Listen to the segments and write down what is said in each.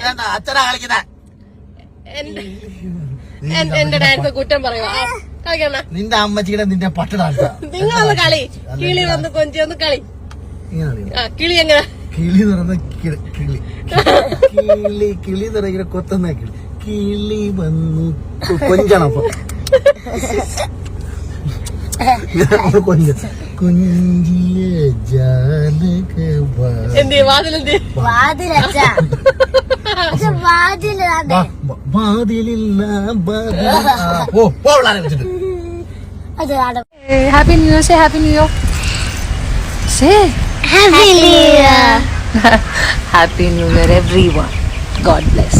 അച്ഛനാ കളിക്കുന്ന. എന്റെ ഡാൻസ് കുറ്റം പറയുവാ. കളിക്കണ നിന്റെ അമ്മച്ചിയുടെ നിന്റെ പട്ട ഡാൻസാ. നിങ്ങളൊന്ന് കളി. കിളി വന്ന് കൊഞ്ചി ഒന്ന് കളി. കിളി എങ്ങനെ? കിളി എന്ന് പറയുന്ന കിളി കിളി എന്ന് പറയുന്ന കൊത്തുന്ന കിളി. കിളി വന്നു കൊഞ്ചണം. അപ്പൊ കുഞ്ചിയ എന്ത് വാതിലെന്ത് വാതിലില്ല. Happy New Year. Say Happy New Year. Say Happy New Year. Happy New Year, everyone. God bless.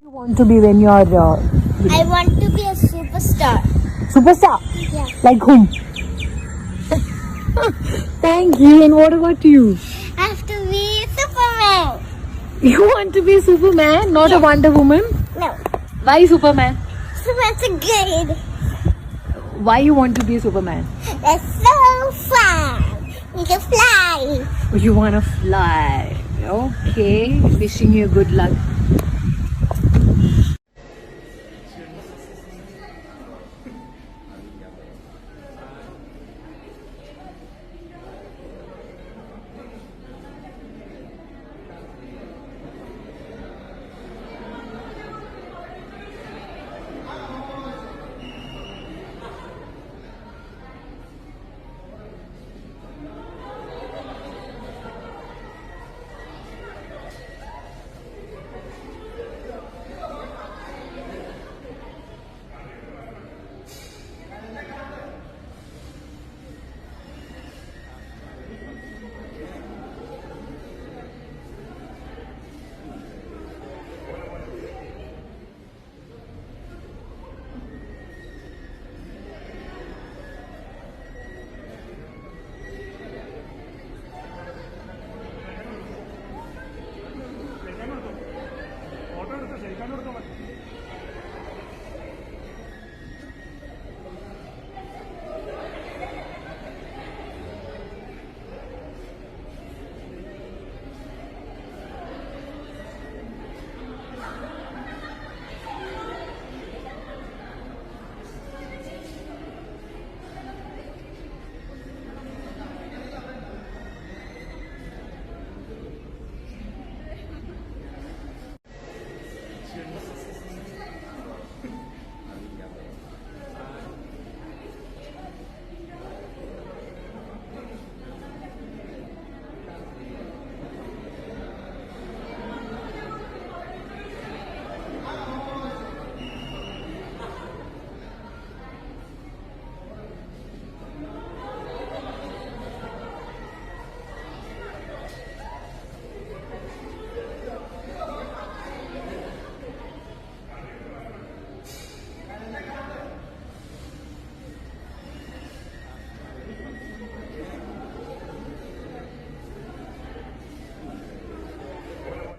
You want to be when you're I want to be a superstar. superstar? Yeah. Like whom? Thank you. And what about you? I have to be Superman. You want to be Superman, not a Wonder Woman? No. Why Superman? Superman's a good. Why you want to be Superman? That's so fun. You can fly. You want to fly. Okay. Wishing you good luck. Cheers.